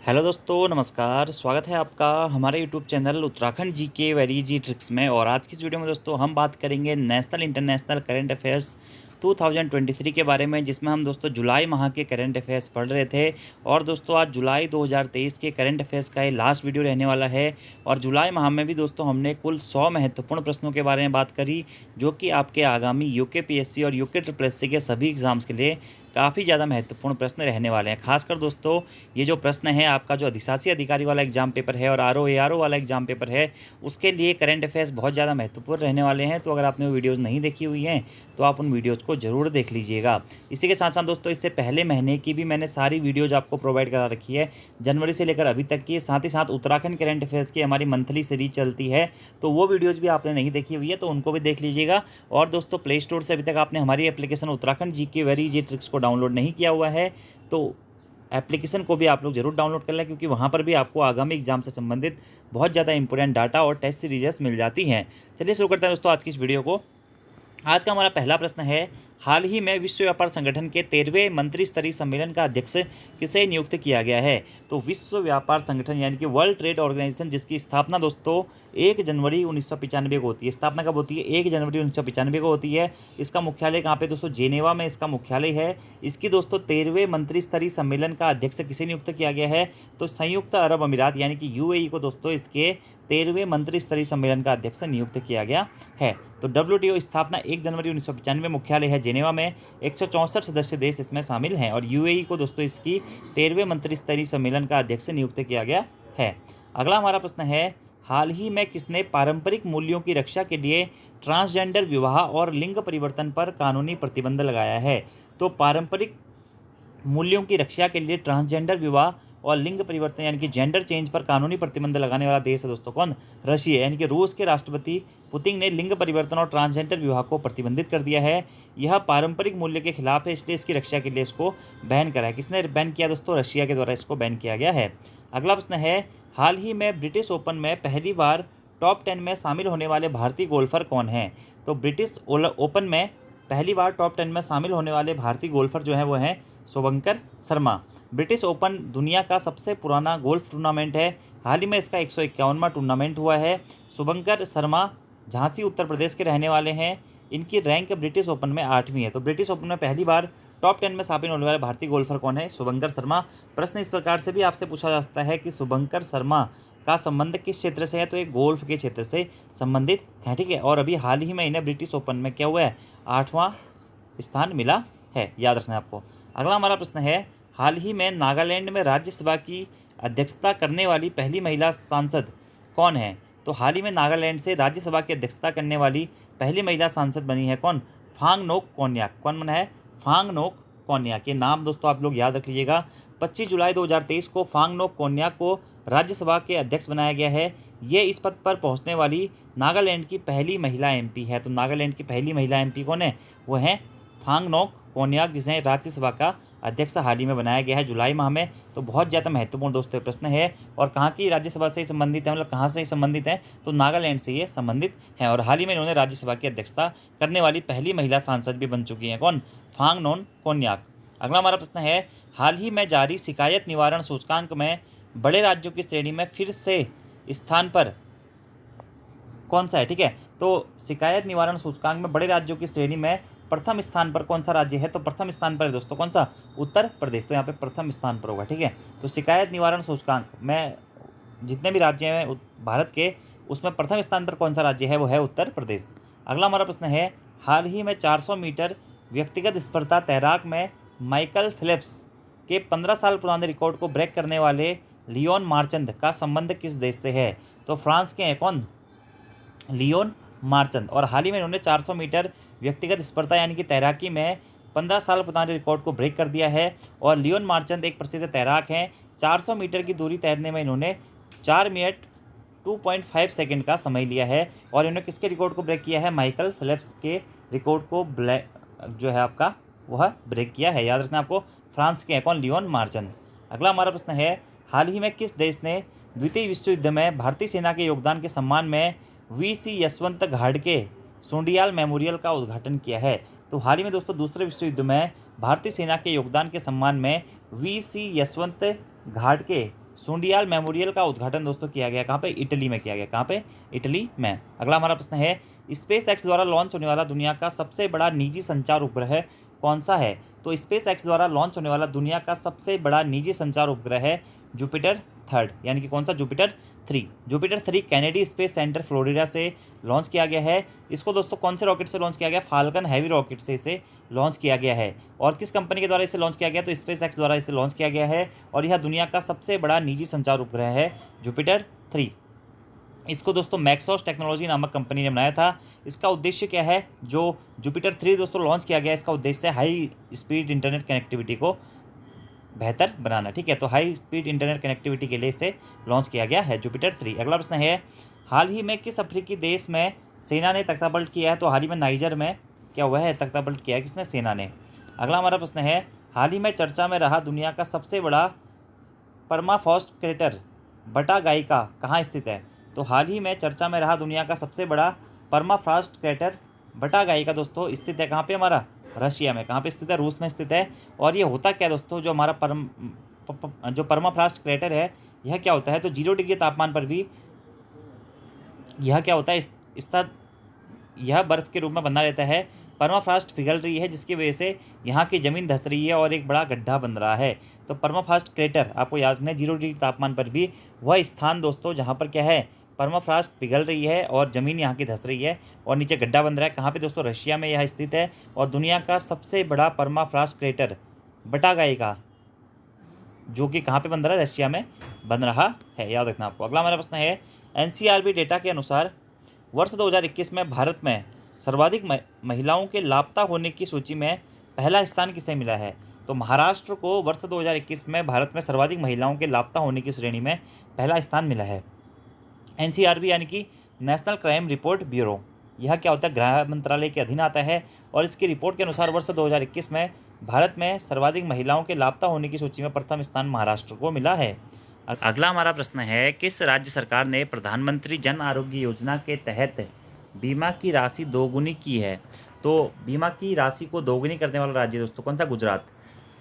Hello दोस्तों, नमस्कार। स्वागत है आपका हमारे यूट्यूब चैनल उत्तराखंड जी के वेरी जी ट्रिक्स में। और आज की इस वीडियो में दोस्तों हम बात करेंगे नेशनल इंटरनेशनल करंट अफेयर्स 2023 के बारे में, जिसमें हम दोस्तों जुलाई माह के करंट अफेयर्स पढ़ रहे थे। और दोस्तों आज जुलाई 2023 के करंट अफेयर्स का ये लास्ट वीडियो रहने वाला है। और जुलाई माह में भी दोस्तों हमने कुल 100 महत्वपूर्ण प्रश्नों के बारे में बात करी, जो कि आपके आगामी यूके और यूके ट्रिपल एससी के सभी एग्जाम्स के लिए काफ़ी ज़्यादा महत्वपूर्ण प्रश्न रहने वाले हैं। खासकर दोस्तों ये जो प्रश्न है, आपका जो अधिशासी अधिकारी वाला एग्जाम पेपर है और आरओ एआरओ वाला एग्जाम पेपर है, उसके लिए करंट अफेयर्स बहुत ज़्यादा महत्वपूर्ण रहने वाले हैं। तो अगर आपने वो वीडियोज़ नहीं देखी हुई हैं तो आप उन वीडियोज़ को ज़रूर देख लीजिएगा। इसी के साथ साथ दोस्तों इससे पहले महीने की भी मैंने सारी वीडियोज़ आपको प्रोवाइड करा रखी है, जनवरी से लेकर अभी तक की। साथ ही साथ उत्तराखंड करंट अफेयर्स की हमारी मंथली सीरीज चलती है, तो वो वीडियोज़ भी आपने नहीं देखी हुई है तो उनको भी देख लीजिएगा। और दोस्तों प्ले स्टोर से अभी तक आपने हमारी एप्लीकेशन उत्तराखंड जी के वेरी जी ट्रिक्स को डाउनलोड नहीं किया हुआ है तो एप्लीकेशन को भी आप लोग ज़रूर डाउनलोड कर लें, क्योंकि वहाँ पर भी आपको आगामी एग्जाम से संबंधित बहुत ज़्यादा इंपॉर्टेंट डाटा और टेस्ट सीरीजेस मिल जाती हैं। चलिए शुरू करते हैं दोस्तों आज की इस वीडियो को। आज का हमारा पहला प्रश्न है, हाल ही में विश्व व्यापार संगठन के 13वें मंत्री स्तरीय सम्मेलन का अध्यक्ष किसे नियुक्त किया गया है? तो विश्व व्यापार संगठन यानी कि वर्ल्ड ट्रेड ऑर्गेनाइजेशन, जिसकी स्थापना दोस्तों 1 जनवरी 1995 को होती है। स्थापना कब होती है? 1 जनवरी 1995 को होती है। इसका मुख्यालय कहाँ पे दोस्तों? जेनेवा में इसका मुख्यालय है। इसकी दोस्तों 13वें मंत्री स्तरीय सम्मेलन का अध्यक्ष किसे नियुक्त किया गया है? तो संयुक्त अरब अमीरात यानी कि यूएई को दोस्तों इसके 13वें मंत्री स्तरीय सम्मेलन का अध्यक्ष नियुक्त किया गया है। तो डब्ल्यूटीओ स्थापना 1 जनवरी 1995, मुख्यालय है जेनेवा में, 164 सदस्य देश इसमें शामिल हैं। और यूएई को दोस्तों इसकी 13वें मंत्री स्तरीय सम्मेलन का अध्यक्ष नियुक्त किया गया है। अगला हमारा प्रश्न है, हाल ही में किसने पारंपरिक मूल्यों की रक्षा के लिए ट्रांसजेंडर विवाह और लिंग परिवर्तन पर कानूनी प्रतिबंध लगाया है? तो पारंपरिक मूल्यों की रक्षा के लिए ट्रांसजेंडर विवाह और लिंग परिवर्तन यानी कि जेंडर चेंज पर कानूनी प्रतिबंध लगाने वाला देश है दोस्तों कौन? रशिया। यानी कि रूस के राष्ट्रपति पुतिन ने लिंग परिवर्तन और ट्रांसजेंडर विवाह को प्रतिबंधित कर दिया है। यह पारंपरिक मूल्य के खिलाफ है, इसलिए इसकी रक्षा के लिए इसको बैन करा है। किसने बैन किया दोस्तों? रशिया के द्वारा इसको बैन किया गया है। अगला प्रश्न है, हाल ही में ब्रिटिश ओपन में पहली बार टॉप 10 में शामिल होने वाले भारतीय गोल्फर कौन हैं? तो ब्रिटिश ओपन में पहली बार टॉप 10 में शामिल होने वाले भारतीय गोल्फर जो हैं वो हैं शुभंकर शर्मा। ब्रिटिश ओपन दुनिया का सबसे पुराना गोल्फ टूर्नामेंट है। हाल ही में इसका 151वां टूर्नामेंट हुआ है। शुभंकर शर्मा झांसी उत्तर प्रदेश के रहने वाले हैं। इनकी रैंक ब्रिटिश ओपन में 8वीं है। तो ब्रिटिश ओपन में पहली बार टॉप 10 में शामिल होने वाले भारतीय गोल्फर कौन है? शुभंकर शर्मा। प्रश्न इस प्रकार से भी आपसे पूछा जा सकता है कि शुभंकर शर्मा का संबंध किस क्षेत्र से है? तो एक गोल्फ के क्षेत्र से संबंधित है, ठीक है। और अभी हाल ही में इन्हें ब्रिटिश ओपन में क्या हुआ है? 8वां स्थान मिला है, याद रखना है आपको। अगला हमारा प्रश्न है, हाल ही में नागालैंड में राज्यसभा की अध्यक्षता करने वाली पहली महिला सांसद कौन है? तो हाल ही में नागालैंड से राज्यसभा की अध्यक्षता करने वाली पहली महिला सांसद बनी है कौन? फांगनोक कोन्याक। कौन बना है? फांगनोक कोन्याक। ये नाम दोस्तों आप लोग याद रख लीजिएगा। 25 जुलाई 2023 को फांगनोक कोन्याक को राज्यसभा के अध्यक्ष बनाया गया है। ये इस पद पर पहुंचने वाली नागालैंड की पहली महिला एमपी है। तो नागालैंड की पहली महिला एमपी कौन है? वो है फांगनोक कोन्याक, जिसे राज्यसभा का अध्यक्ष हाल ही में बनाया गया है जुलाई माह में। तो बहुत ज़्यादा महत्वपूर्ण दोस्तों प्रश्न है। और कहाँ की राज्यसभा से संबंधित है, मतलब कहाँ से संबंधित है? तो नागालैंड से ये संबंधित हैं। और हाल ही में इन्होंने राज्यसभा की अध्यक्षता करने वाली पहली महिला सांसद भी बन चुकी हैं। कौन? फांगनोक कोन्याक। अगला हमारा प्रश्न है, हाल ही में जारी शिकायत निवारण सूचकांक में बड़े राज्यों की श्रेणी में फिर से स्थान पर कौन सा है? ठीक है, तो शिकायत निवारण सूचकांक में बड़े राज्यों की श्रेणी में प्रथम स्थान पर कौन सा राज्य है? तो प्रथम स्थान पर है दोस्तों कौन सा? उत्तर प्रदेश। तो यहाँ पे प्रथम स्थान पर होगा, ठीक है। तो शिकायत निवारण सूचकांक में जितने भी राज्य हैं भारत के, उसमें प्रथम स्थान पर कौन सा राज्य है? वो है उत्तर प्रदेश। अगला हमारा प्रश्न है, हाल ही में 400 मीटर व्यक्तिगत स्पर्धा तैराक में माइकल फिलिप्स के 15 साल पुराने रिकॉर्ड को ब्रेक करने वाले लियोन मार्चंद का संबंध किस देश से है? तो फ्रांस के हैं कौन? लियोन मार्चंद। और हाल ही में उन्होंने 400 मीटर व्यक्तिगत स्पर्धा यानी कि तैराकी में 15 साल पुराने रिकॉर्ड को ब्रेक कर दिया है। और लियोन मार्चंद एक प्रसिद्ध तैराक हैं। 400 मीटर की दूरी तैरने में इन्होंने 4 मिनट 2.5 सेकंड का समय लिया है। और इन्होंने किसके रिकॉर्ड को ब्रेक किया है? माइकल फिलिप्स के रिकॉर्ड को जो है आपका वह ब्रेक किया है, याद रखना आपको। फ्रांस के हैं कौन? लियोन मार्चंद। अगला हमारा प्रश्न है, हाल ही में किस देश ने द्वितीय विश्व युद्ध में भारतीय सेना के योगदान के सम्मान में वीसी यशवंत घाटगे सुंडियाल मेमोरियल का उद्घाटन किया है? तो हाल ही में दोस्तों दूसरे विश्व युद्ध में भारतीय सेना के योगदान के सम्मान में वीसी यशवंत घाटगे सुंडियाल मेमोरियल का उद्घाटन दोस्तों किया गया कहाँ पे? इटली में किया गया। कहाँ पे? इटली में। अगला हमारा प्रश्न है, स्पेस एक्स द्वारा लॉन्च होने वाला दुनिया का सबसे बड़ा निजी संचार उपग्रह कौन सा है? तो स्पेस एक्स द्वारा लॉन्च होने वाला दुनिया का सबसे बड़ा निजी संचार उपग्रह है जुपिटर 3, यानी कि कौन सा? Jupiter 3। Jupiter 3 Kennedy space centre Florida से लॉन्च किया गया है। इसको दोस्तों कौन से रॉकेट से लॉन्च किया गया? फाल्कन हैवी रॉकेट से इसे लॉन्च किया गया है। और किस कंपनी के द्वारा इसे लॉन्च किया गया? तो स्पेस एक्स द्वारा इसे लॉन्च किया गया है। और यह दुनिया का सबसे बड़ा निजी संचार उपग्रह है जुपिटर 3। इसको दोस्तों मैक्सॉस टेक्नोलॉजी नामक कंपनी ने बनाया था। इसका उद्देश्य क्या है? जो जुपिटर 3 दोस्तों लॉन्च किया गया, इसका उद्देश्य है हाई स्पीड इंटरनेट कनेक्टिविटी को बेहतर बनाना। ठीक है, तो हाई स्पीड इंटरनेट कनेक्टिविटी के लिए इसे लॉन्च किया गया है जुपिटर 3। अगला प्रश्न है, हाल ही में किस अफ्रीकी देश में सेना ने तख्तापलट किया है? तो हाल ही में नाइजर में क्या हुआ है? तख्तापलट किया है किसने? सेना ने। अगला हमारा प्रश्न है, हाल ही में चर्चा में रहा दुनिया का सबसे बड़ा परमाफ्रॉस्ट क्रेटर बटागाइका कहाँ स्थित है? तो हाल ही में चर्चा में रहा दुनिया का सबसे बड़ा परमाफ्रॉस्ट क्रेटर बटागाइका दोस्तों स्थित है कहाँ पे? हमारा रशिया में। कहाँ पे स्थित है? रूस में स्थित है। और ये होता क्या है दोस्तों? जो हमारा जो परमाफ्रॉस्ट क्रेटर है, यह क्या होता है? तो 0 डिग्री तापमान पर भी यह क्या होता है? यह बर्फ के रूप में बना रहता है। परमाफ्रॉस्ट पिघल रही है, जिसकी वजह से यहाँ की ज़मीन धंस रही है और एक बड़ा गड्ढा बन रहा है। तो परमाफ्रॉस्ट क्रेटर आपको याद रखना है, 0 डिग्री तापमान पर भी वह स्थान दोस्तों जहाँ पर क्या है? परमाफ्रॉस्ट पिघल रही है और ज़मीन यहाँ की धंस रही है और नीचे गड्ढा बन रहा है। कहाँ पे दोस्तों? रशिया में यह स्थित है। और दुनिया का सबसे बड़ा परमाफ्रॉस्ट क्रेटर बटागाइका, जो कि कहाँ पे बन रहा है? रशिया में बन रहा है, याद रखना आपको। अगला हमारा प्रश्न है, एनसीआरबी डेटा के अनुसार वर्ष 2021 में भारत में सर्वाधिक महिलाओं के लापता होने की सूची में पहला स्थान किसे मिला है? तो महाराष्ट्र को वर्ष 2021 में भारत में सर्वाधिक महिलाओं के लापता होने की श्रेणी में पहला स्थान मिला है। एनसीआरबी यानी कि नेशनल क्राइम रिपोर्ट ब्यूरो, यह क्या होता है? गृह मंत्रालय के अधीन आता है। और इसकी रिपोर्ट के अनुसार वर्ष 2021 में भारत में सर्वाधिक महिलाओं के लापता होने की सूची में प्रथम स्थान महाराष्ट्र को मिला है। अगला हमारा प्रश्न है, किस राज्य सरकार ने प्रधानमंत्री जन आरोग्य योजना के तहत बीमा की राशि दोगुनी की है? तो बीमा की राशि को दोगुनी करने वाला राज्य दोस्तों कौन सा? गुजरात।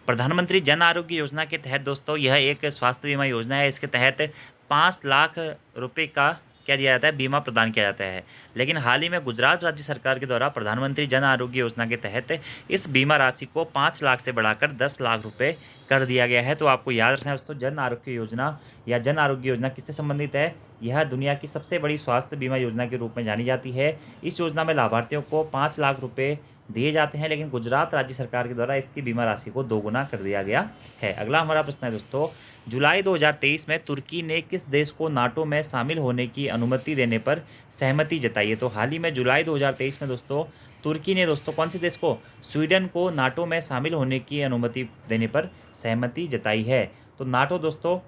प्रधानमंत्री जन आरोग्य योजना के तहत दोस्तों यह एक स्वास्थ्य बीमा योजना है। इसके तहत 5 लाख रुपए का क्या दिया जाता है? बीमा प्रदान किया जाता है। लेकिन हाल ही में गुजरात राज्य सरकार के द्वारा प्रधानमंत्री जन आरोग्य योजना के तहत इस बीमा राशि को 5 लाख से बढ़ाकर 10 लाख रुपए कर दिया गया है। तो आपको याद रखना है दोस्तों, जन आरोग्य योजना या जन आरोग्य योजना किससे संबंधित है? यह दुनिया की सबसे बड़ी स्वास्थ्य बीमा योजना के रूप में जानी जाती है। इस योजना में लाभार्थियों को 5 लाख रुपये दिए जाते हैं, लेकिन गुजरात राज्य सरकार के द्वारा इसकी बीमा राशि को दोगुना कर दिया गया है। अगला हमारा प्रश्न है दोस्तों, जुलाई 2023 में तुर्की ने किस देश को नाटो में शामिल होने की अनुमति देने पर सहमति जताई है? तो हाल ही में जुलाई 2023 में दोस्तों तुर्की ने दोस्तों कौन से देश को? स्वीडन को नाटो में शामिल होने की अनुमति देने पर सहमति जताई है। तो नाटो दोस्तों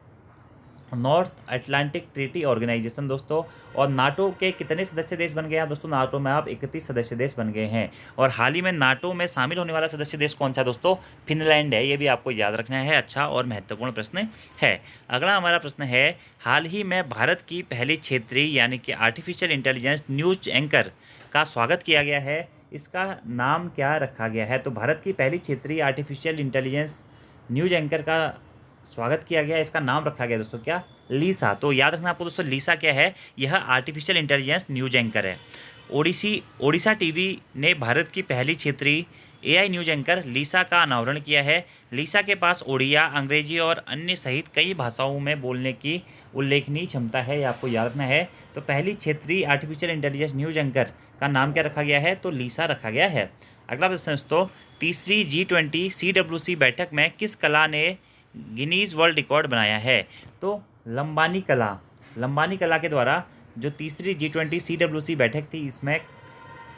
नॉर्थ अटलांटिक ट्रीटी ऑर्गेनाइजेशन दोस्तों, और नाटो के कितने सदस्य देश बन गए हैं दोस्तों? नाटो में आप 31 सदस्य देश बन गए हैं। और हाल ही में नाटो में शामिल होने वाला सदस्य देश कौन सा दोस्तों? फिनलैंड है। ये भी आपको याद रखना है, अच्छा और महत्वपूर्ण प्रश्न है। अगला हमारा प्रश्न है, हाल ही में भारत की पहली क्षेत्रीय यानी कि आर्टिफिशियल इंटेलिजेंस न्यूज एंकर का स्वागत किया गया है। इसका नाम क्या रखा गया है? तो भारत की पहली क्षेत्रीय आर्टिफिशियल इंटेलिजेंस न्यूज एंकर का स्वागत किया गया, इसका नाम रखा गया दोस्तों क्या? लीसा। तो याद रखना आपको दोस्तों, लीसा क्या है? यह आर्टिफिशियल इंटेलिजेंस न्यूज एंकर है। ओडिशा टीवी ने भारत की पहली क्षेत्रीय एआई न्यूज एंकर लीसा का अनावरण किया है। लीसा के पास ओडिया, अंग्रेजी और अन्य सहित कई भाषाओं में बोलने की उल्लेखनीय क्षमता है, ये आपको याद रखना है। तो पहली क्षेत्रीय आर्टिफिशियल इंटेलिजेंस न्यूज एंकर का नाम क्या रखा गया है? तो लीसा रखा गया है। अगला प्रश्न दोस्तों, तीसरी G20 CWC बैठक में किस कला ने गिनीज वर्ल्ड रिकॉर्ड बनाया है? तो लंबानी कला के द्वारा जो तीसरी G20 CWC बैठक थी, इसमें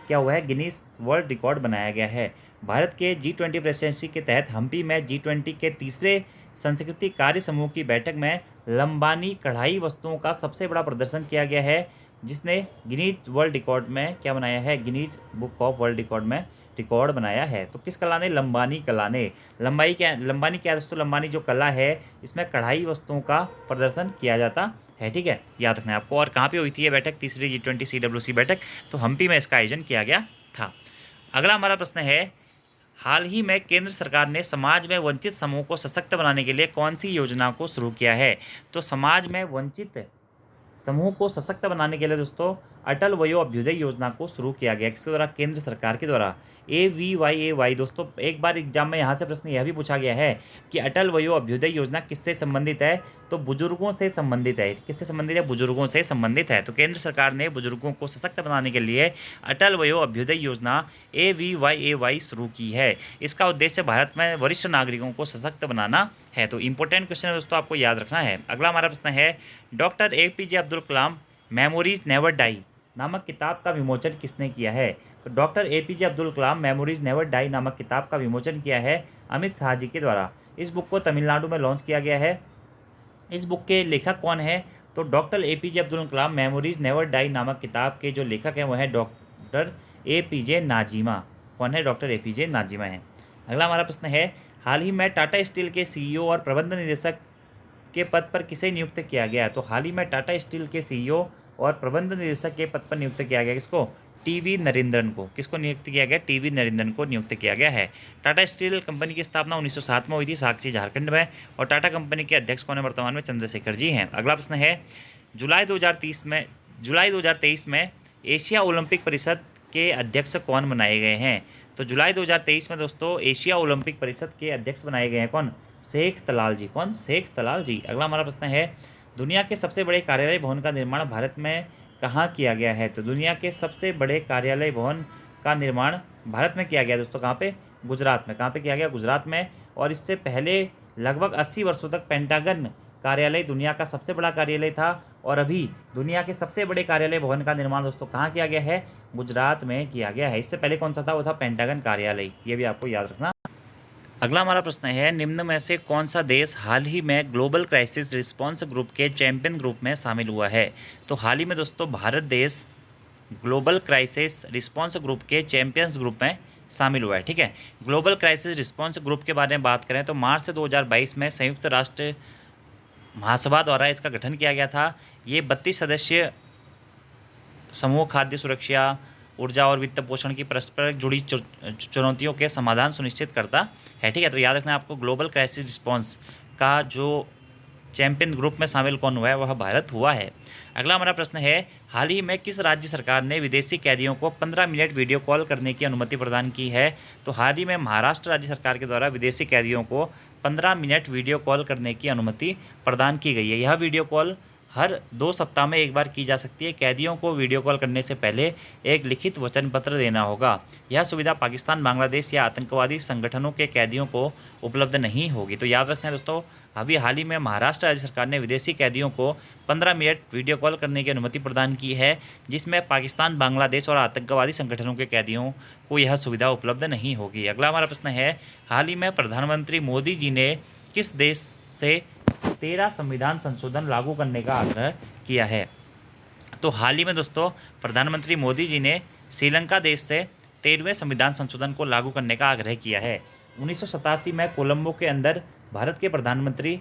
क्या हुआ है? गिनीज वर्ल्ड रिकॉर्ड बनाया गया है। भारत के G20 प्रेसिडेंसी के तहत हम्पी में G20 के तीसरे संस्कृति कार्य समूह की बैठक में लंबानी कढ़ाई वस्तुओं का सबसे बड़ा प्रदर्शन किया गया है, जिसने गिनीज वर्ल्ड रिकॉर्ड में क्या बनाया है? Guinness book of world record में रिकॉर्ड बनाया है। तो किस कला ने? लंबानी कला ने। लंबानी क्या है दोस्तों? लंबानी जो कला है, इसमें कढ़ाई वस्तुओं का प्रदर्शन किया जाता है। ठीक है, याद रखना है आपको। और कहाँ पे हुई थी ये बैठक? तीसरी G20 CWC बैठक, तो हम्पी में इसका आयोजन किया गया था। अगला हमारा प्रश्न है, हाल ही में केंद्र सरकार ने समाज में वंचित समूह को सशक्त बनाने के लिए कौन सी योजना को शुरू किया है? तो समाज में वंचित समूह को सशक्त बनाने के लिए दोस्तों अटल वयो अभ्युदय योजना को शुरू किया गया, किसके द्वारा? केंद्र सरकार के द्वारा। AVY दोस्तों एक बार एग्जाम में यहाँ से प्रश्न यह भी पूछा गया है कि अटल वयो अभ्युदय योजना किससे संबंधित है? तो बुजुर्गों से संबंधित है। किससे संबंधित है? बुजुर्गों से संबंधित है। तो केंद्र सरकार ने बुजुर्गों को सशक्त बनाने के लिए अटल वयो अभ्युदय योजना AVY शुरू की है। इसका उद्देश्य भारत में वरिष्ठ नागरिकों को सशक्त बनाना है। तो इंपॉर्टेंट क्वेश्चन है दोस्तों, आपको याद रखना है। अगला हमारा प्रश्न है, doctor APJ Abdul Kalam memories never die नामक किताब का विमोचन किसने किया है? तो doctor APJ Abdul Kalam memories never die नामक किताब का विमोचन किया है अमित शाह जी के द्वारा। इस बुक को तमिलनाडु में लॉन्च किया गया है। इस बुक के लेखक कौन है? तो doctor APJ Abdul Kalam memories never die नामक किताब के जो लेखक हैं वो है डॉक्टर APJ नाजिमा। कौन है? डॉक्टर APJ नाजिमा है। अगला हमारा प्रश्न है, हाल ही में टाटा स्टील के CEO और प्रबंध निदेशक के पद पर किसे नियुक्त किया गया? तो हाल ही में टाटा स्टील के CEO और प्रबंध निदेशक के पद पर नियुक्त किया गया किसको? TV नरेंद्रन को। किसको नियुक्त किया गया? TV नरेंद्रन को नियुक्त किया गया है। टाटा स्टील कंपनी की स्थापना 1907 में हुई थी साक्षी झारखंड में, और टाटा कंपनी के अध्यक्ष कौन है वर्तमान में? चंद्रशेखर जी हैं। अगला प्रश्न है, जुलाई 2023 में एशिया ओलंपिक परिषद के अध्यक्ष कौन बनाए गए हैं? तो जुलाई 2023 में दोस्तों एशिया ओलंपिक परिषद के अध्यक्ष बनाए गए हैं कौन? शेख तलाल जी। कौन? शेख तलाल जी। अगला हमारा प्रश्न है, दुनिया के सबसे बड़े कार्यालय भवन का निर्माण भारत में कहाँ किया गया है? तो दुनिया के सबसे बड़े कार्यालय भवन का निर्माण भारत में किया गया दोस्तों। कहाँ पे? गुजरात में। कहाँ पे किया गया? गुजरात में। और इससे पहले लगभग 80 वर्षों तक पेंटागन कार्यालय दुनिया का सबसे बड़ा कार्यालय था, और अभी दुनिया के सबसे बड़े कार्यालय भवन का निर्माण दोस्तों कहाँ किया गया है? गुजरात में किया गया है। इससे पहले कौन सा था? वो था पेंटागन कार्यालय। ये भी आपको याद रखना। अगला हमारा प्रश्न है, निम्न में से कौन सा देश हाल ही में ग्लोबल क्राइसिस रिस्पांस ग्रुप के चैंपियन ग्रुप में शामिल हुआ है? तो हाल ही में दोस्तों भारत देश ग्लोबल क्राइसिस रिस्पांस ग्रुप के चैंपियंस ग्रुप में शामिल हुआ है। ठीक है, ग्लोबल क्राइसिस रिस्पांस ग्रुप के बारे में बात करें तो मार्च 2022 में संयुक्त राष्ट्र महासभा द्वारा इसका गठन किया गया था। ये 32 सदस्य समूह खाद्य सुरक्षा, ऊर्जा और वित्त पोषण की परस्पर जुड़ी चुनौतियों के समाधान सुनिश्चित करता है। ठीक है, तो याद रखना है आपको, ग्लोबल क्राइसिस रिस्पांस का जो चैंपियन ग्रुप में शामिल कौन हुआ है? वह भारत हुआ है। अगला हमारा प्रश्न है, हाल ही में किस राज्य सरकार ने विदेशी कैदियों को 15 मिनट वीडियो कॉल करने की अनुमति प्रदान की है? तो हाल ही में महाराष्ट्र राज्य सरकार के द्वारा विदेशी कैदियों को 15 मिनट वीडियो कॉल करने की अनुमति प्रदान की गई है। यह वीडियो कॉल हर 2 सप्ताह में एक बार की जा सकती है। कैदियों को वीडियो कॉल करने से पहले एक लिखित वचन पत्र देना होगा। यह सुविधा पाकिस्तान, बांग्लादेश या आतंकवादी संगठनों के कैदियों को उपलब्ध नहीं होगी। तो याद रखना है दोस्तों, अभी हाल ही में महाराष्ट्र राज्य सरकार ने विदेशी कैदियों को 15 मिनट वीडियो कॉल करने की अनुमति प्रदान की है, जिसमें पाकिस्तान, बांग्लादेश और आतंकवादी संगठनों के कैदियों को यह सुविधा उपलब्ध नहीं होगी। अगला हमारा प्रश्न है, हाल ही में प्रधानमंत्री मोदी जी ने किस देश से 13 संविधान संशोधन लागू करने का आग्रह किया है? तो हाल ही में दोस्तों प्रधानमंत्री मोदी जी ने श्रीलंका देश से 13वें संविधान संशोधन को लागू करने का आग्रह किया है। 1987 में कोलंबो के अंदर भारत के प्रधानमंत्री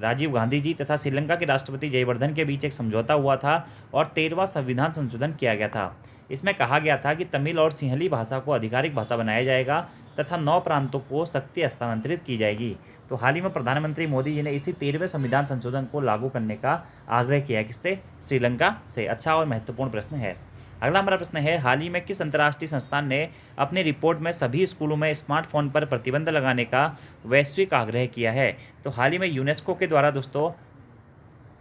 राजीव गांधी जी तथा श्रीलंका के राष्ट्रपति जयवर्धन के बीच एक समझौता हुआ था और 13वां संविधान संशोधन किया गया था। इसमें कहा गया था कि तमिल और सिंहली भाषा को आधिकारिक भाषा बनाया जाएगा तथा 9 प्रांतों को शक्ति हस्तांतरित की जाएगी। तो हाल ही में प्रधानमंत्री मोदी जी ने इसी 13वें संविधान संशोधन को लागू करने का आग्रह किया। किससे? श्रीलंका से। अच्छा और महत्वपूर्ण प्रश्न है। अगला हमारा प्रश्न है, हाल ही में किस अंतर्राष्ट्रीय संस्थान ने अपनी रिपोर्ट में सभी स्कूलों में स्मार्टफोन पर प्रतिबंध लगाने का वैश्विक आग्रह किया है? तो हाल ही में यूनेस्को के द्वारा दोस्तों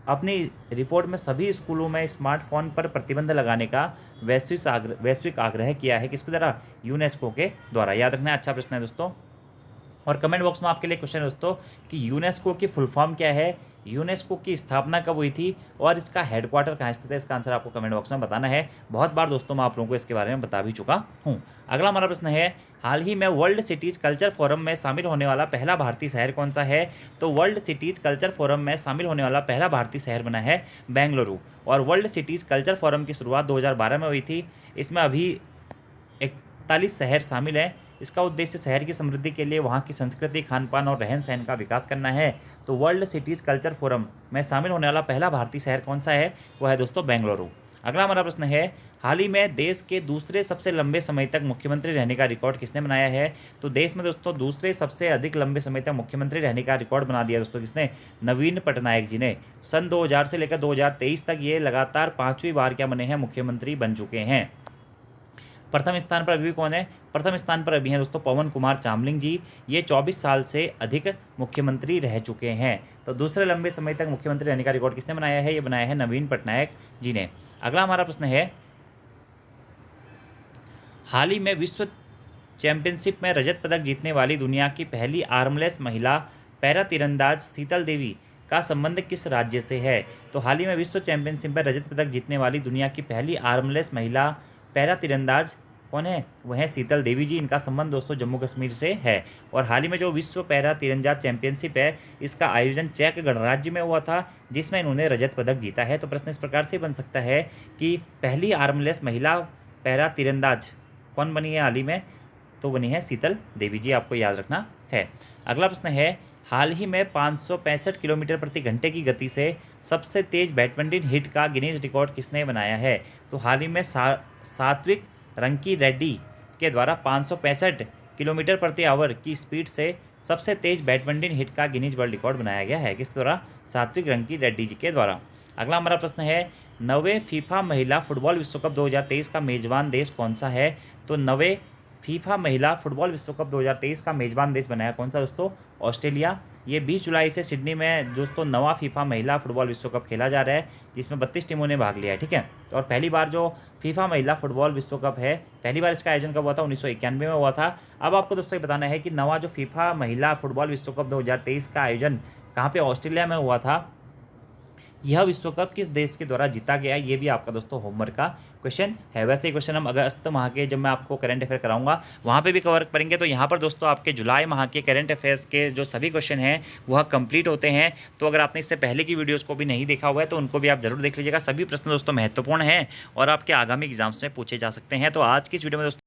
अपनी रिपोर्ट में सभी स्कूलों में स्मार्टफोन पर प्रतिबंध लगाने का वैश्विक आग्रह किया है। किसके द्वारा? यूनेस्को के द्वारा। याद रखना है, अच्छा प्रश्न है दोस्तों। और कमेंट बॉक्स में आपके लिए क्वेश्चन है दोस्तों कि यूनेस्को की फुल फॉर्म क्या है, यूनेस्को की स्थापना कब हुई थी और इसका हेडक्वार्टर कहाँ स्थित है? इसका आंसर आपको कमेंट बॉक्स में बताना है। बहुत बार दोस्तों मैं आप लोगों को इसके बारे में बता भी चुका हूँ। अगला हमारा प्रश्न है, हाल ही में वर्ल्ड सिटीज़ कल्चर फोरम में शामिल होने वाला पहला भारतीय शहर कौन सा है? तो वर्ल्ड सिटीज़ कल्चर फोरम में शामिल होने वाला पहला भारतीय शहर बना है बेंगलुरु। और वर्ल्ड सिटीज़ कल्चर फोरम की शुरुआत 2012 में हुई थी। इसमें अभी 41 शहर शामिल हैं। इसका उद्देश्य शहर की समृद्धि के लिए वहाँ की संस्कृति, खान पान और रहन सहन का विकास करना है। तो वर्ल्ड सिटीज़ कल्चर फोरम में शामिल होने वाला पहला भारतीय शहर कौन सा है? वह है दोस्तों बेंगलुरु। अगला हमारा प्रश्न है, हाल ही में देश के दूसरे सबसे लंबे समय तक मुख्यमंत्री रहने का रिकॉर्ड किसने बनाया है? तो देश में दोस्तों दूसरे सबसे अधिक लंबे समय तक मुख्यमंत्री रहने का रिकॉर्ड बना दिया दोस्तों किसने? नवीन पटनायक जी ने। सन 2000 से लेकर 2023 तक ये लगातार 5वीं बार क्या बने हैं? मुख्यमंत्री बन चुके हैं। प्रथम स्थान पर अभी कौन है? प्रथम स्थान पर अभी हैं दोस्तों पवन कुमार चामलिंग जी। ये 24 साल से अधिक मुख्यमंत्री रह चुके हैं। तो दूसरे लंबे समय तक मुख्यमंत्री रहने का रिकॉर्ड किसने बनाया है? ये बनाया है नवीन पटनायक जी ने। अगला हमारा प्रश्न है, हाल ही में विश्व चैंपियनशिप में रजत पदक जीतने वाली दुनिया की पहली आर्मलेस महिला पैरा तीरंदाज शीतल देवी का संबंध किस राज्य से है? तो हाल ही में विश्व चैंपियनशिप में रजत पदक जीतने वाली दुनिया की पहली आर्मलेस महिला पैरा तीरंदाज कौन है? वह है शीतल देवी जी। इनका संबंध दोस्तों जम्मू कश्मीर से है। और हाल ही में जो विश्व पैरा तीरंदाज चैंपियनशिप है, इसका आयोजन चेक गणराज्य में हुआ था, जिसमें इन्होंने रजत पदक जीता है। तो प्रश्न इस प्रकार से बन सकता है कि पहली आर्मलेस महिला पैरा तीरंदाज कौन बनी है हाल ही में? तो बनी है शीतल देवी जी, आपको याद रखना है। अगला प्रश्न है, हाल ही में 565 किलोमीटर प्रति घंटे की गति से सबसे तेज बैडमिंटन हिट का गिनीज रिकॉर्ड किसने बनाया है? तो हाल ही में सात्विक रंकी रेड्डी के द्वारा 565 किलोमीटर प्रति आवर की स्पीड से सबसे तेज बैडमिंटन हिट का गिनीज वर्ल्ड रिकॉर्ड बनाया गया है। किस द्वारा? सात्विक रंकी रेड्डी जी के द्वारा। अगला हमारा प्रश्न है, नवे फीफा महिला फुटबॉल विश्व कप 2023 का मेजबान देश कौन सा है? तो नवे फीफा महिला फुटबॉल विश्व कप 2023 का मेजबान देश बनाया कौन सा दोस्तों? ऑस्ट्रेलिया। ये 20 जुलाई से सिडनी में दोस्तों नवा फीफा महिला फुटबॉल विश्व कप खेला जा रहा है, जिसमें 32 टीमों ने भाग लिया है। ठीक है। और पहली बार जो फीफा महिला फुटबॉल विश्व कप है, पहली बार इसका आयोजन कब हुआ था? 1991 में हुआ था। अब आपको दोस्तों ये बताना है कि नवा जो फीफा महिला फुटबॉल विश्व कप 2023 का आयोजन कहाँ पे? ऑस्ट्रेलिया में हुआ था। यह विश्व कप किस देश के द्वारा जीता गया? ये भी आपका दोस्तों होमवर्क का क्वेश्चन है। वैसे ही क्वेश्चन हम अगस्त माह के जब मैं आपको करंट अफेयर कराऊंगा वहाँ पे भी कवर करेंगे। तो यहाँ पर दोस्तों आपके जुलाई माह के करंट अफेयर्स के जो सभी क्वेश्चन हैं वह कंप्लीट होते हैं। तो अगर आपने इससे पहले की वीडियोज़ को भी नहीं देखा हुआ है तो उनको भी आप जरूर देख लीजिएगा। सभी प्रश्न दोस्तों महत्वपूर्ण हैं और आपके आगामी एग्जाम्स में पूछे जा सकते हैं। तो आज की इस वीडियो में दोस्तों